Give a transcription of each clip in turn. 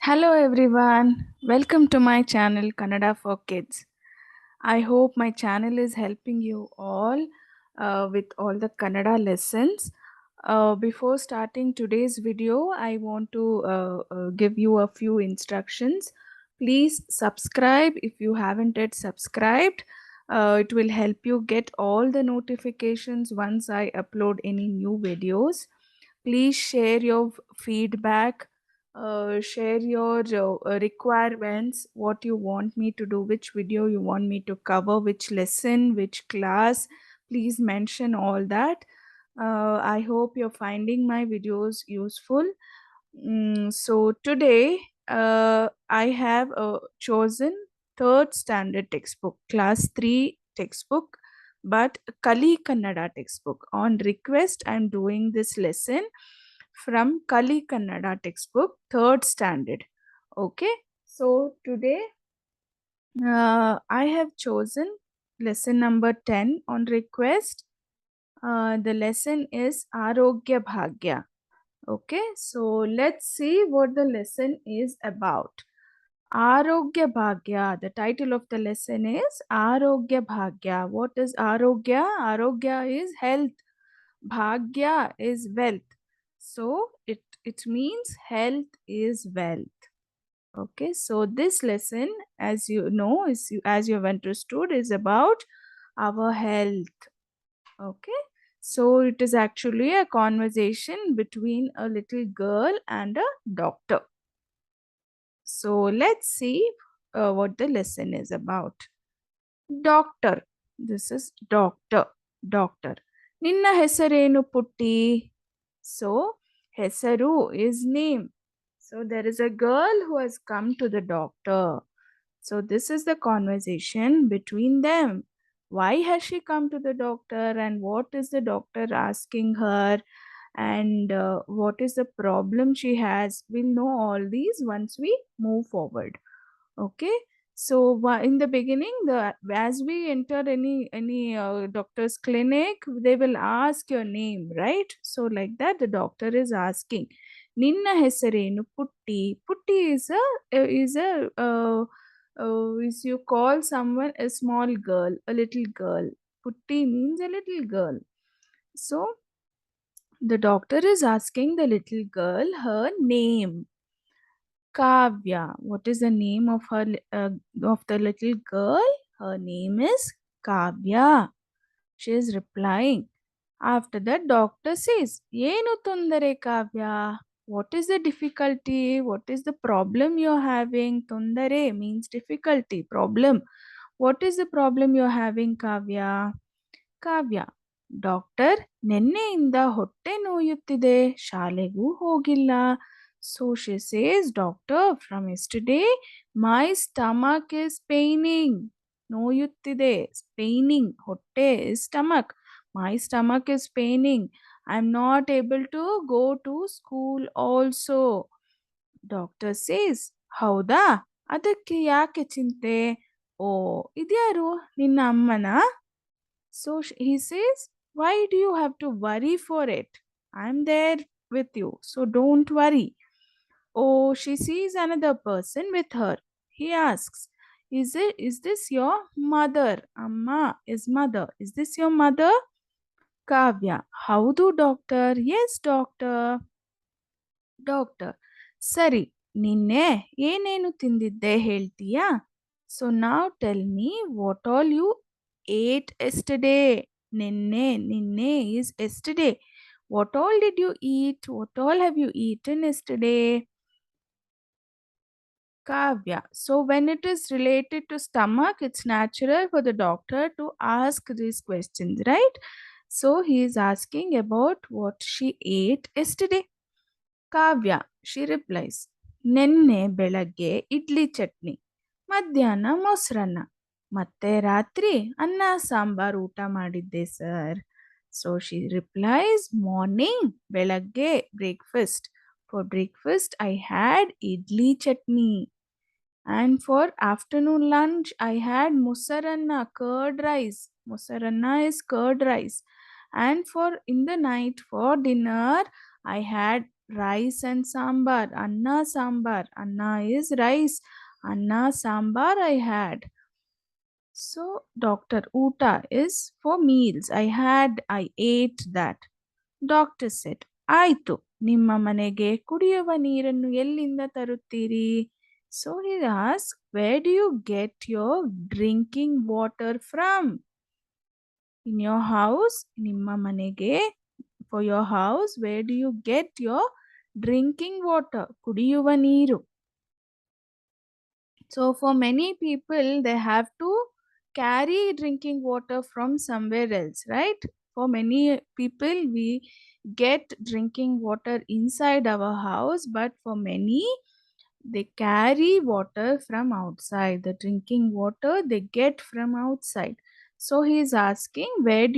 Hello everyone, welcome to my channel Kannada for Kids. I hope my channel is helping you all with all the Kannada lessons. Before starting today's video, I want to give you a few instructions. Please subscribe if you haven't yet subscribed. It will help you get all the notifications once I upload any new videos. Please share your feedback, share your requirements, what you want me to do, which video you want me to cover, which lesson, which class. Please mention all that. I hope you're finding my videos useful. So today I have chosen third standard textbook, class 3 textbook, but Kali Kannada textbook. On request, I'm doing this lesson from Kali Kannada textbook, third standard. Okay, so today I have chosen lesson number 10 on request. The lesson is Arogya Bhagya. Okay, so let's see what the lesson is about. Arogya Bhagya. The title of the lesson is Arogya Bhagya. What is Arogya? Arogya is health. Bhagya is wealth. So it means health is wealth. Okay, so this lesson, as you know, as you have understood, is about our health. Okay, so it is actually a conversation between a little girl and a doctor. So let's see what the lesson is about. Doctor. This is doctor. Doctor. Ninna ಹೆಸರೇನು ಪುಟ್ಟಿ? So, ಹೆಸರು is name. So, there is a girl who has come to the doctor. So, this is the conversation between them. Why has she come to the doctor and what is the doctor asking her and what is the problem she has? We'll know all these once we move forward. Okay, so in the beginning, as we enter any doctor's clinic, they will ask your name, right? So like that the doctor is asking, ninna ಹೆಸರೇನು putti. Putti is you call someone a small girl, a little girl. Putti means a little girl. So the doctor is asking the little girl her name. Kavya. What is the name of of the little girl? Her name is Kavya. She is replying. After that, doctor says, "Yenu tundare Kavya? What is the difficulty? What is the problem you're having?" Tundare means difficulty, problem. What is the problem you're having, Kavya? Kavya. Doctor, ನಿನ್ನೆಯಿಂದ ಹೊಟ್ಟೆ ನೋಯುತ್ತಿದೆ, ಶಾಲೆಗೂ ಹೋಗಿಲ್ಲ. So she says, doctor, from yesterday my stomach is paining. ನೋಯುತ್ತಿದೆ, paining. ಹೊಟ್ಟೆ is stomach. My stomach is paining. I'm not able to go to school also. Doctor says, ಹೌದಾ, ಅದಕ್ಕೆ ಯಾಕೆ ಚಿಂತೆ? ಓ, ಇದ್ಯಾರು ನಿನ್ನ ಅಮ್ಮನ? So he says, why do you have to worry for it? I'm there with you, so don't worry. Oh, she sees another person with her. He asks, is this your mother? Amma is mother. Is this your mother? Kavya, howdu doctor? Yes, doctor. Doctor, ಸರಿ, ನಿನ್ನೆ ಏನೇನು ತಿಂದಿದ್ದೆ ಹೇಳ್ತೀಯಾ? So now tell me what all you ate yesterday. Ninne is yesterday. What all did you eat? What all have you eaten yesterday? Kavya. So when it is related to stomach, it's natural for the doctor to ask these questions, right? So he is asking about what she ate yesterday. Kavya. She replies, ನಿನ್ನೆ ಬೆಳಗ್ಗೆ ಇಡ್ಲಿ ಚಟ್ನಿ, ಮಧ್ಯಾಹ್ನ ಮೊಸರನ್ನ, ಮತ್ತೆ ರಾತ್ರಿ ಅನ್ನ ಸಾಂಬಾರ್ ಊಟ ಮಾಡಿದ್ದೆ sir. So she replies, morning ಬೆಳಗ್ಗೆ breakfast. For breakfast I had idli chutney. And for afternoon lunch, I had mosaranna, curd rice. Mosaranna is curd rice. And for in the night for dinner, I had rice and sambar. Anna sambar. Anna is rice. Anna sambar I had. So, doctor, uta is for meals. I ate that. Doctor said, ಆಯ್ತು, ನಿಮ್ಮ ಮನೆಗೆ ಕುಡಿಯುವ ನೀರನ್ನು ಎಲ್ಲಿಂದ ತರುತ್ತೀರಿ? So he asked, where do you get your drinking water from? In your house, ನಿಮ್ಮ ಮನೆಗೆ, for your house, where do you get your drinking water? ಕುಡಿಯುವ ನೀರು. So for many people, they have to carry drinking water from somewhere else, right? For many people, we get drinking water inside our house, but for many, they carry water from outside. The drinking water they get from outside. So he is asking, where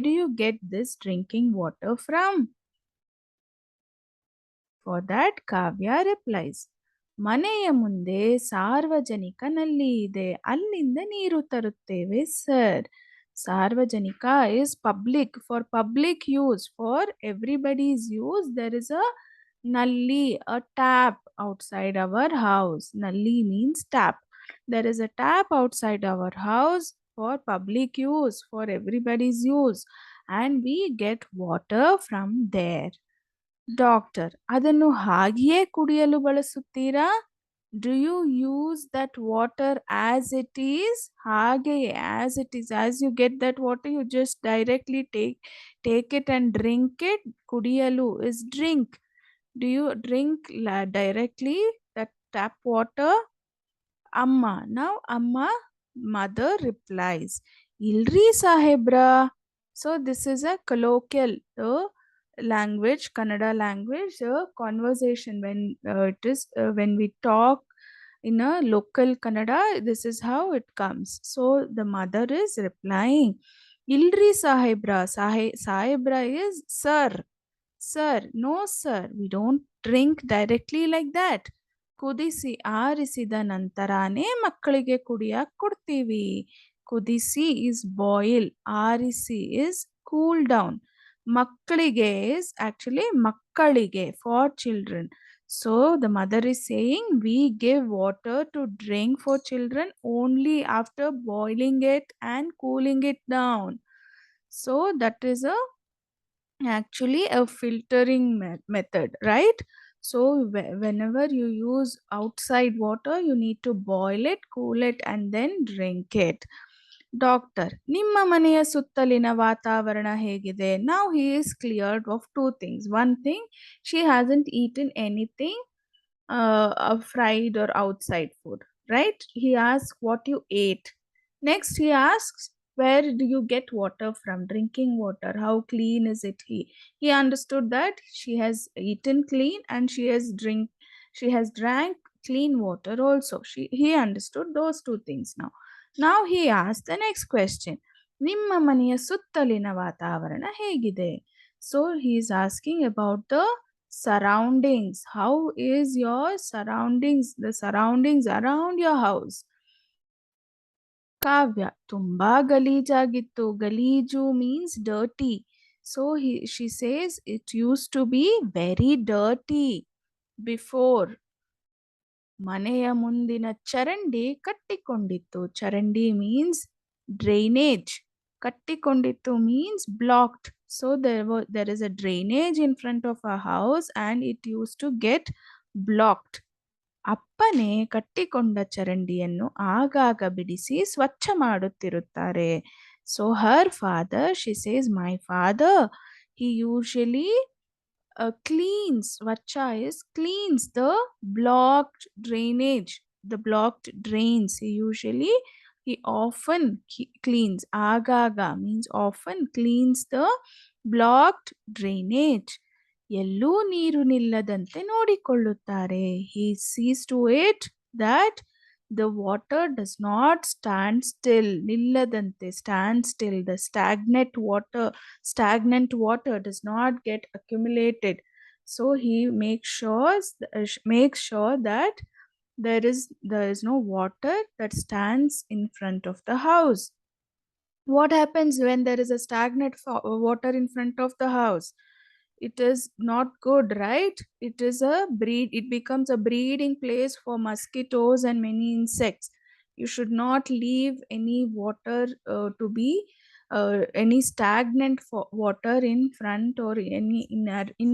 do you get this drinking water from? For that, Kavya replies, ಮನೆಯ ಮುಂದೆ ಸಾರ್ವಜನಿಕ ನಲ್ಲಿ ಇದೆ, ಅಲ್ಲಿಂದ ನೀರು ತರುತ್ತೇವೆ sir. ಸಾರ್ವಜನಿಕ is public, for public use, for everybody's use. There is a nalli, a tap outside our house. Nalli means tap. There is a tap outside our house for public use, for everybody's use, and we get water from there. Doctor, ಅದನ್ನು ಹಾಗೆಯೇ ಕುಡಿಯಲು ಬಳಸುತ್ತೀರಾ? Do you use that water as it is? ಹಾಗೆಯೇ, as it is, as you get that water, you just directly take it and drink it. ಕುಡಿಯಲು is drink. Do you drink directly that tap water? ಅಮ್ಮ, ನಾವು ಅಮ್ಮ, mother replies, ಇಲ್ರಿ ಸಾಹೇಬ್ರ. So this is a colloquial language, Kannada language, conversation when we talk in a local Kannada, this is how it comes. So the mother is replying, Ilri sahibra. Sahibra is sir. Sir, no sir, we don't drink directly like that. ಕುದಿಸಿ ಆರಿಸಿದ ನಂತರನೇ ಮಕ್ಕಳಿಗೆ ಕುಡಿಯಕ್ಕೆ ಕೊಡ್ತೀವಿ. ಕುದಿಸಿ is boil, ಆರಿಸಿ is cool down. ಮಕ್ಕಳಿಗೆ is actually ಮಕ್ಕಳಿಗೆ, for children. So the mother is saying we give water to drink for children only after boiling it and cooling it down. So that is actually a filtering method, right? So whenever you use outside water, you need to boil it, cool it, and then drink it. Doctor, ನಿಮ್ಮ ಮನೆಯ ಸುತ್ತಲಿನ ವಾತಾವರಣ ಹೇಗಿದೆ? Now he is cleared of two things. One thing, she hasn't eaten anything fried or outside food, right? He asks what you ate. Next he asks, where do you get water from? Drinking water, how clean is it? He understood that she has eaten clean and she has drank clean water also. He understood those two things. Now he asked the next question, ನಿಮ್ಮ ಮನೆಯ ಸುತ್ತಲಿನ ವಾತಾವರಣ ಹೇಗಿದೆ? So he is asking about the surroundings. How is your surroundings, the surroundings around your house? ಕಾವ್ಯ, ತುಂಬಾ ಗಲೀಜಾಗಿತ್ತು. ಗಲೀಜು means dirty. So she says it used to be very dirty before. ಮನೆಯ ಮುಂದಿನ ಚರಂಡಿ ಕಟ್ಟಿಕೊಂಡಿತ್ತು. ಚರಂಡಿ means drainage. ಕಟ್ಟಿಕೊಂಡಿತ್ತು means blocked. So there is a drainage in front of our house and it used to get blocked. ಅಪ್ಪನೇ ಕಟ್ಟಿಕೊಂಡ ಚರಂಡಿಯನ್ನು ಆಗಾಗ ಬಿಡಿಸಿ ಸ್ವಚ್ಛ ಮಾಡುತ್ತಿರುತ್ತಾರೆ. So her father, she says, my father, he usually cleans, Vacha is cleans the blocked drainage, the blocked drains. He often cleans. Agaga means often cleans the blocked drainage. ಎಲ್ಲೂ ನೀರು ನಿಲ್ಲದಂತೆ ನೋಡಿಕೊಳ್ಳುತ್ತಾರೆ. He sees to it that the water does not stand still. ನಿಲ್ಲದಂತೆ, stand still. The stagnant water does not get accumulated. So he makes sure that there is no water that stands in front of the house. What happens when there is a stagnant water in front of the house? it is not good, right? It becomes a breeding place for mosquitoes and many insects. You should not leave any water to be any stagnant water in front or in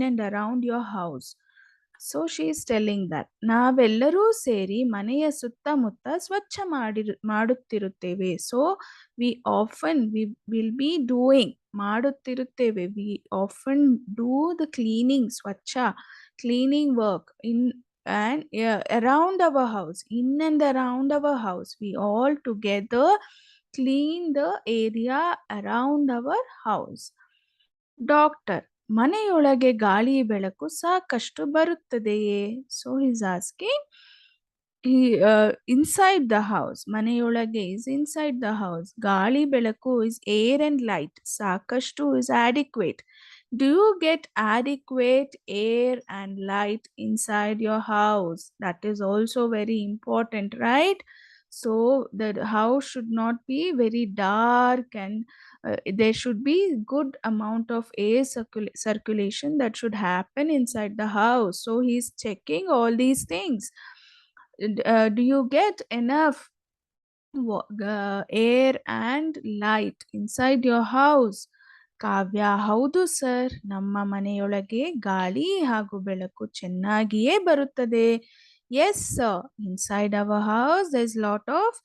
and around your house. So she is telling that ನಾವೆಲ್ಲರೂ ಸೇರಿ ಮನೆಯ ಸುತ್ತಮುತ್ತ ಸ್ವಚ್ಛ ಮಾಡುತ್ತಿರುತ್ತೇವೆ. So we often will be doing ಮಾಡುತ್ತಿರುತ್ತೇವೆ. We often do the cleaning ಸ್ವಚ್ಛ cleaning work in and around our house, in and around our house, we all together clean the area around our house. Doctor, ಮನೆಯೊಳಗೆ ಗಾಳಿ ಬೆಳಕು ಸಾಕಷ್ಟು ಬರುತ್ತದೆಯೇ? So is asking inside the house, ಮನೆಯೊಳಗೆ is inside the house, ಗಾಳಿ ಬೆಳಕು is air and light, ಸಾಕಷ್ಟು is ಆಡಿಕ್ವೇಟ್. Do you get adequate air and light inside your house? That is also very important, right? So the house should not be very dark, and there should be good amount of air circulation that should happen inside the house. So he's checking all these things. Do you get enough air and light inside your house? Kavya, ಹೌದು sir, ನಮ್ಮ ಮನೆಯೊಳಗೆ ಗಾಳಿ ಹಾಗೂ ಬೆಳಕು ಚೆನ್ನಾಗಿಯೇ ಬರುತ್ತದೆ. Yes sir, inside our house there is lot of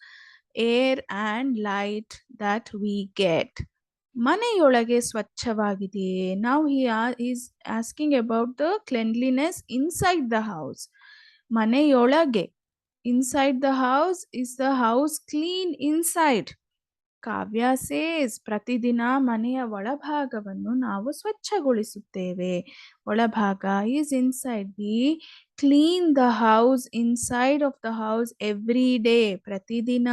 air and light that we get. ಮನೆಯೊಳಗೆ ಸ್ವಚ್ಛವಾಗಿದೆಯೇ? Now he is asking about the cleanliness inside the house. ಮನೆಯೊಳಗೆ, inside the house, is the house clean inside? Kavya says, ಪ್ರತಿದಿನ ಮನೆಯ ಒಳಭಾಗವನ್ನು ನಾವು ಸ್ವಚ್ಛಗೊಳಿಸುತ್ತೇವೆ. ಒಳಭಾಗ is inside. We clean the house inside of the house every day, ಪ್ರತಿದಿನ.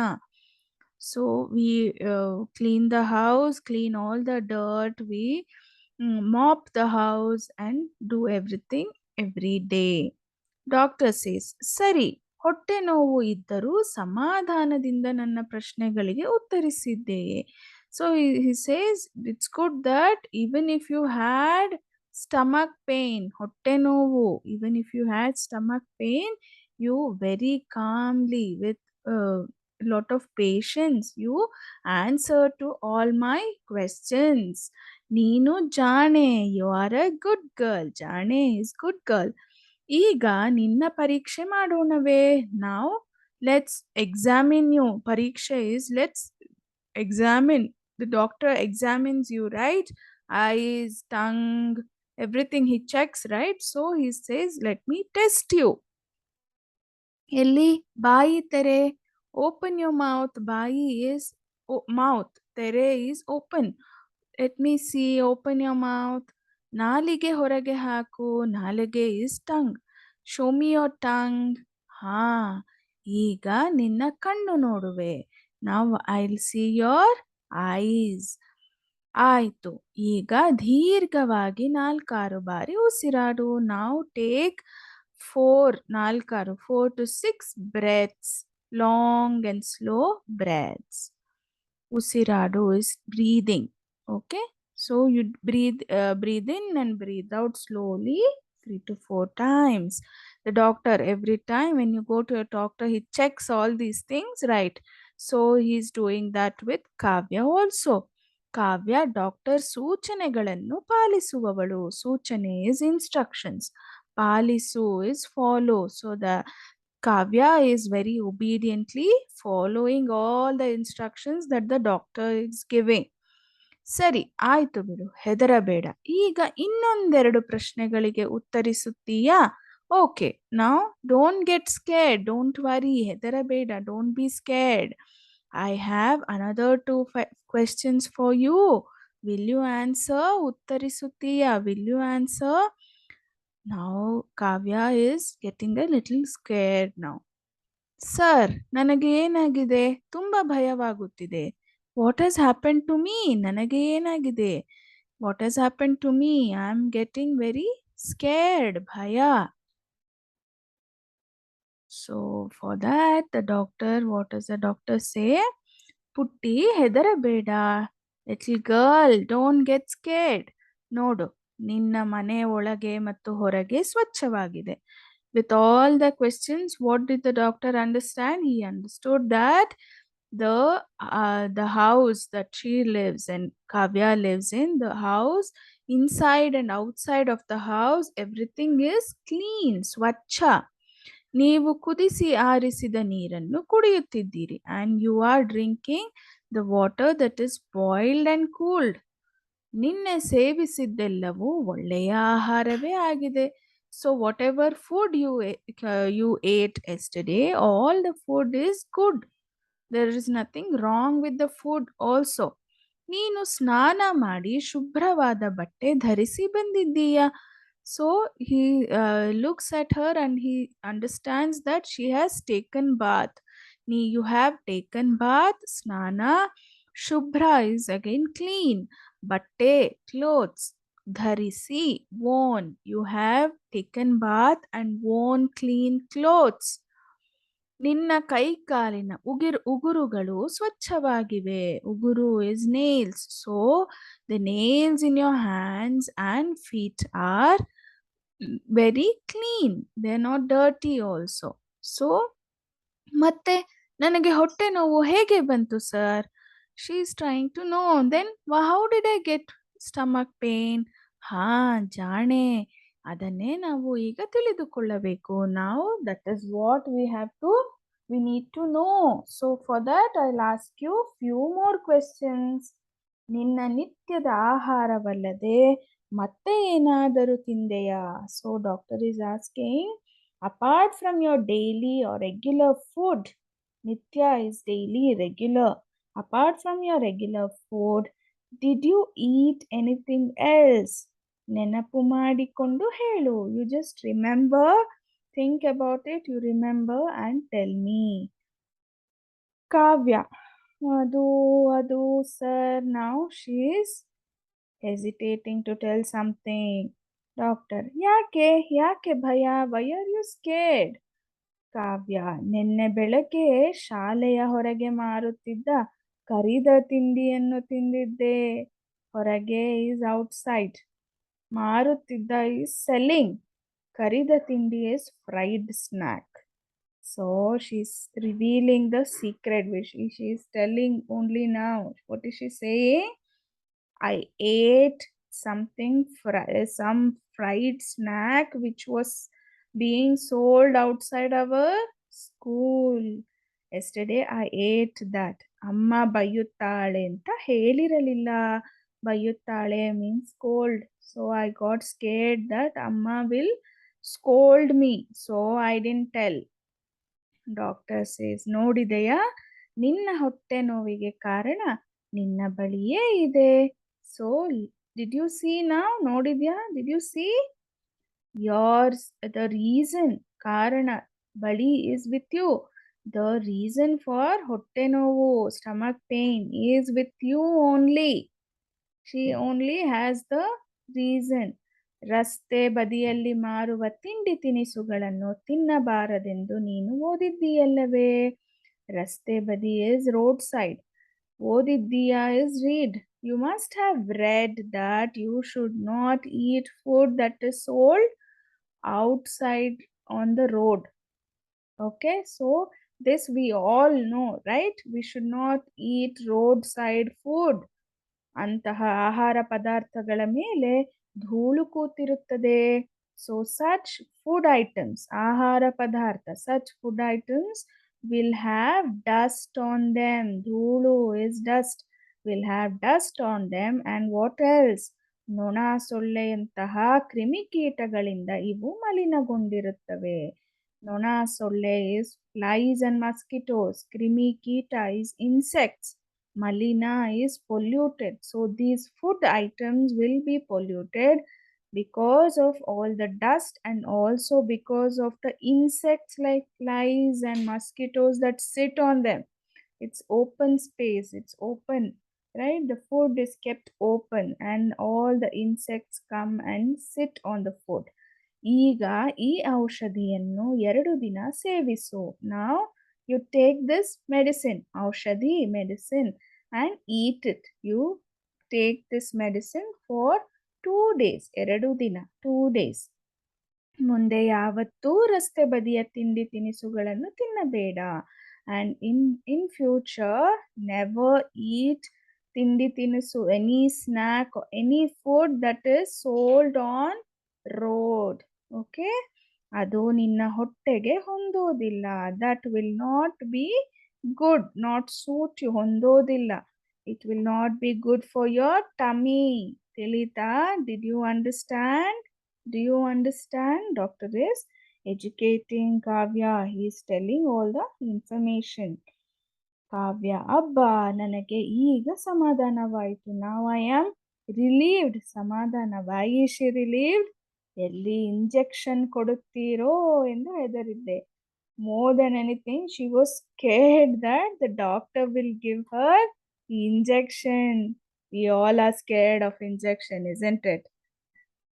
So we clean the house, clean all the dirt, we mop the house and do everything every day. Doctor says, ಸರಿ, ಹೊಟ್ಟೆ ನೋವು ಇದ್ದರೂ ಸಮಾಧಾನದಿಂದ ನನ್ನ ಪ್ರಶ್ನೆಗಳಿಗೆ ಉತ್ತರಿಸಿದ್ದೆಯೇ? So he says it's good that even if you had stomach pain, ಹೊಟ್ಟೆ ನೋವು, even if you had stomach pain, you very calmly with lot of patience you answer to all my questions. ನೀನು ಜಾಣೆ, you are a good girl. ಜಾಣೆ is good girl. ಈಗ ನಿನ್ನ ಪರೀಕ್ಷೆ ಮಾಡೋಣವೇ? ನಾವು ಲೆಟ್ಸ್ ಎಕ್ಸಾಮಿನ್ ಯು. ಪರೀಕ್ಷೆ is let's examine. The doctor examines you, right? Eyes, tongue, everything he checks, right? So he says, let me test you. ಎಲ್ಲಿ? ಬಾಯಿ ತೆರೆ. Open your mouth. ಬಾಯಿ is mouth. ತೆರೆ is open. Let me see. Open your mouth. ನಾಲಿಗೆ ಹೊರಗೆ ಹಾಕು. ನಾಲಿಗೆ is tongue. Show me your tongue. ಹಾ, ಈಗ ನಿನ್ನ ಕಣ್ಣು ನೋಡುವೆ. Now I'll see your eyes. ಆಯ್ತು, ಈಗ ದೀರ್ಘವಾಗಿ 4 ಬಾರಿ ಉಸಿರಾಡು. Now take 4 to 6 breaths, long and slow breaths. ಉಸಿರಾಡು is breathing. Okay, so you breathe in and breathe out slowly 3 to 4 times. The doctor, every time when you go to a doctor, he checks all these things, right? So he's doing that with Kavya also. Kavya doctor ಸೂಚನೆಗಳನ್ನು ಪಾಲಿಸುವವಳು. ಸೂಚನೆ is instructions, ಪಾಲಿಸು is follow. So the Kavya is very obediently following all the instructions that the doctor is giving. ಸರಿ, ಆಯ್ತು ಬಿಡು, ಹೆದರಬೇಡ. ಈಗ ಇನ್ನೊಂದೆರಡು ಪ್ರಶ್ನೆಗಳಿಗೆ ಉತ್ತರಿಸುತ್ತೀಯಾ? Okay, now don't get scared, don't worry, ಹೆದರಬೇಡ, don't be scared. I have another 2 questions for you. Will you answer? ಉತ್ತರಿಸುತ್ತೀಯಾ? Will you answer? Now Kavya is getting a little scared now. Sir, ನನಗೆ ಏನಾಗಿದೆ? ತುಂಬಾ ಭಯವಾಗುತ್ತಿದೆ. What has happen to me? ನನಗೆ ಏನಾಗಿದೆ? What has happen to me? I am getting very scared, ಭಯ. So for that the doctor, what does the doctor say? ಪುಟ್ಟಿ, ಹೆದರಬೇಡ. Little girl, don't get scared. ನೋಡು, ನಿನ್ನ ಮನೆ ಒಳಗೆ ಮತ್ತು ಹೊರಗೆ ಸ್ವಚ್ಛವಾಗಿದೆ. With all the questions, what did the doctor understand? He understood that the house that she lives in, Kavya lives in, the house, inside and outside of the house, everything is clean, swachha. ನೀವು ಕುದಿಸಿ ಆರಿಸಿದ ನೀರನ್ನು ಕುಡಿಯುತ್ತಿದ್ದೀರಿ, and you are drinking the water that is boiled and cooled. ನಿನ್ನೆ ಸೇವಿಸಿದ್ದೆಲ್ಲವೂ ಒಳ್ಳೆಯ ಆಹಾರವೇ ಆಗಿದೆ. So what ever food you ate yesterday, all the food is good. There is nothing wrong with the food also. ನೀನು ಸ್ನಾನ ಮಾಡಿ ಶುಭ್ರವಾದ ಬಟ್ಟೆ ಧರಿಸಿ ಬಂದಿದ್ದೀಯಾ. So he looks at her and he understands that she has taken bath. You have taken bath, snana. Shubhra is again clean. Batte, clothes. Dharisi, worn. You have taken bath and worn clean clothes. ನಿನ್ನ ಕೈ ಕಾಲಿನ ಉಗುರುಗಳು ಸ್ವಚ್ಛವಾಗಿವೆ. ಉಗುರು is nails. So the nails in your hands and feet are very clean. They are not dirty also. So ಮತ್ತೆ ನನಗೆ ಹೊಟ್ಟೆ ನೋವು ಹೇಗೆ ಬಂತು sir? She is trying to know. Then how did I get stomach pain? ಹಾ, ಜಾಣೆ. ಅದನ್ನೇ ನಾವು ಈಗ ತಿಳಿದುಕೊಳ್ಳಬೇಕು. Now that is what we need to know. So for that I'll ask you few more questions. ನಿನ್ನ ನಿತ್ಯದ ಆಹಾರವಲ್ಲದೆ ಮತ್ತೆ ಏನಾದರೂ ತಿಂದೆಯಾ? So doctor is asking, apart from your daily or regular food, nitya is daily, regular. Apart from your regular food, did you eat anything else? ನೆನಪು ಮಾಡಿಕೊಂಡು ಹೇಳು. You just remember, think about it, you remember and tell me. Kavya, ಅದು sir, now she is hesitating to tell something. Doctor, ಯಾಕೆ ಭಯ? Why are you scared? ಕಾವ್ಯ, ನಿನ್ನೆ ಬೆಳಗ್ಗೆ ಶಾಲೆಯ ಹೊರಗೆ ಮಾರುತ್ತಿದ್ದ ಕರಿದ ತಿಂಡಿಯನ್ನು ತಿಂದಿದ್ದೆ. ಹೊರಗೆ is outside. ಮಾರುತ್ತಿದ್ದ is selling. ಕರಿದ ತಿಂಡಿ is fried snack. So she's revealing the secret which she is telling only now. What is she saying? I ate something some fried snack which was being sold outside our school. Yesterday I ate that. ಅಮ್ಮ ಬೈಯುತ್ತಾಳೆ ಅಂತ ಹೇಳಿರಲಿಲ್ಲ. ಬೈಯುತ್ತಾಳೆ means scold. So I got scared that amma will scold me. So I didn't tell. Doctor says, ನೋಡಿದೆಯಾ, ನಿನ್ನ ಹೊಟ್ಟೆ ನೋವಿಗೆ ಕಾರಣ ನಿನ್ನ ಬಳಿಯೇ ಇದೆ. So did you see now? ನೋಡಿದ್ಯಾ? Did you see? Yours, the reason, ಕಾರಣ, ಬಳಿ is with you. The reason for ಹೊಟ್ಟೆ ನೋವು, stomach pain, is with you only. She only has the reason. ರಸ್ತೆ ಬದಿಯಲ್ಲಿ ಮಾರುವ ತಿಂಡಿ ತಿನಿಸುಗಳನ್ನು ತಿನ್ನಬಾರದೆಂದು ನೀನು ಓದಿದ್ದೀಯಲ್ಲವೇ? ರಸ್ತೆ ಬದಿ is roadside. ಓದಿದ್ದೀಯಾ is read. You must have read that you should not eat food that is sold outside on the road. Okay, so this we all know, right? We should not eat roadside food. ಅಂತಹ ಆಹಾರ ಪದಾರ್ಥಗಳ ಮೇಲೆ ಧೂಳು ಕೂತಿರುತ್ತದೆ. So such food items, ಆಹಾರ ಪದಾರ್ಥ, such food items will have dust on them. ಧೂಳು is dust. Will have dust on them. And what else? ನೊಣ, ಸೊಳ್ಳೆಯಂತಹ ಕ್ರಿಮಿಕೀಟಗಳಿಂದ ಇವು ಮಲಿನಗೊಂಡಿರುತ್ತವೆ. ನೊಣ, ಸೊಳ್ಳೆ is flies and mosquitoes. ಕ್ರಿಮಿಕೀಟ is insects. Malina is polluted. So these food items will be polluted because of all the dust and also because of the insects like flies and mosquitoes that sit on them. It's open space, it's open, right? The food is kept open and all the insects come and sit on the food. ಈಗ ಈ ಔಷಧಿಯನ್ನು 2 ದಿನ ಸೇವಿಸು. Now you take this medicine, medicine, and eat it. You take this medicine for 2 days, 2 ದಿನ, 2 days. ಮುಂದೆ ಯಾವತ್ತೂ ರಸ್ತೆ ಬದಿಯ ತಿಂಡಿ ತಿನಿಸುಗಳನ್ನು ತಿನ್ನಬೇಡ. And in future never eat ತಿಂಡಿ ತಿನಿಸು, any snack, any food that is sold on road. Okay, ಅದು ನಿನ್ನ ಹೊಟ್ಟೆಗೆ ಹೊಂದೋದಿಲ್ಲ. That will not be good, not suit you, ಹೊಂದೋದಿಲ್ಲ. It will not be good for your tummy. ತಿಳಿತಾ? Did you understand? Do you understand? Doctor is educating Kavya. He is telling all the information. Kavya, ಅಬ್ಬಾ ನನಗೆ ಈಗ ಸಮಾಧಾನವಾಯಿತು. ನಾವು I am relieved. ಸಮಾಧಾನ. Why is she relieved? ಎಲ್ಲಿ injection ಕೊಡುತ್ತೀರೋ ಎಂದು ಹೆದರಿದ್ದೆ. More than anything, she was scared that the doctor will give her injection. We all are scared of injection, isn't it?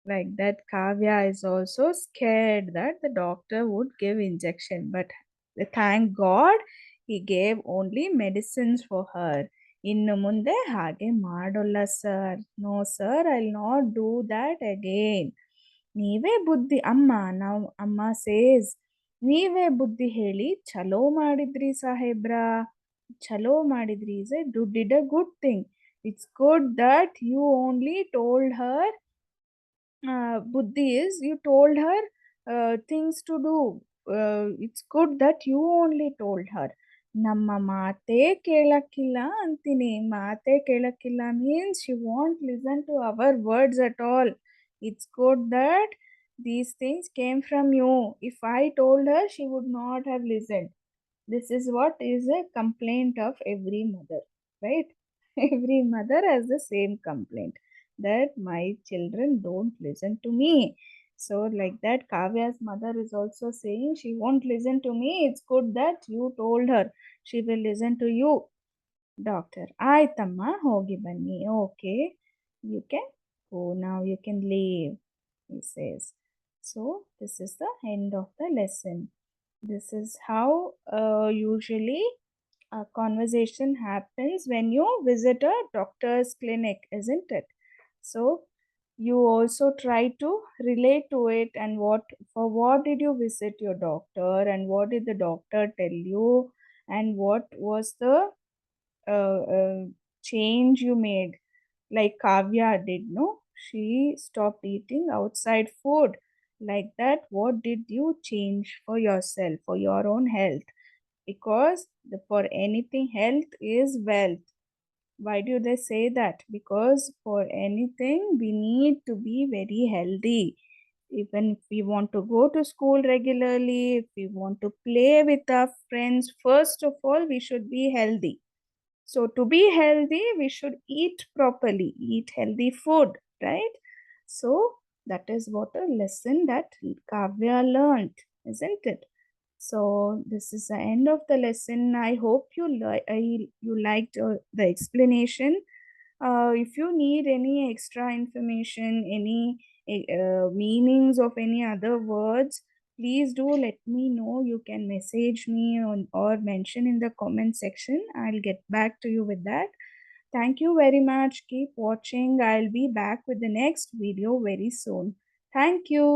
Like that, Kavya is also scared that the doctor would give injection, but thank God he gave only medicines for her. ಇನ್ನು ಮುಂದೆ ಹಾಗೆ ಮಾಡೋಲ್ಲ sir. No sir, I will not do that again. ನೀವೇ ಬುದ್ಧಿ ಅಮ್ಮ says, ನೀವೇ ಬುದ್ಧಿ ಹೇಳಿ ಚಲೋ ಮಾಡಿದ್ರಿ ಸಾಹೇಬ್ರ. ಚಲೋ ಮಾಡಿದ್ರಿ is did a good thing. It's good that you only told her. Buddhi is you told her things to do. It's good that you only told her. ನಮ್ಮ ಮಾತೇ ಕೇಳಕ್ಕಿಲ್ಲ ಅಂತೀನಿ. ಮಾತೇ ಕೇಳಕ್ಕಿಲ್ಲ means she won't listen to our words at all. It's good that these things came from you. If I told her, she would not have listened. This is what is a complaint of every mother, right? Every mother has the same complaint, that my children don't listen to me. So like that, Kavya's mother is also saying she won't listen to me. It's good that you told her. She will listen to you. Doctor, ಆಯ್ತಮ್ಮ ಹೋಗಿ ಬನ್ನಿ. Okay, you can go now, you can leave, he says. So this is the end of the lesson. This is how usually a conversation happens when you visit a doctor's clinic, isn't it? So you also try to relate to it, and what did you visit your doctor, and what did the doctor tell you, and what was the change you made, like Kavya did, no? She stopped eating outside food. Like that, what did you change for yourself, for your own health? Because for anything, health is wealth. Why do they say that? Because for anything, we need to be very healthy. Even if we want to go to school regularly, if we want to play with our friends, first of all, we should be healthy. So to be healthy, we should eat properly, eat healthy food, right? So that is what a lesson that Kavya learned, isn't it? So this is the end of the lesson. I hope you liked the explanation. If you need any extra information, any meanings of any other words, please do let me know. You can message me or mention in the comment section. I'll get back to you with that. Thank you very much. Keep watching. I'll be back with the next video very soon. Thank you.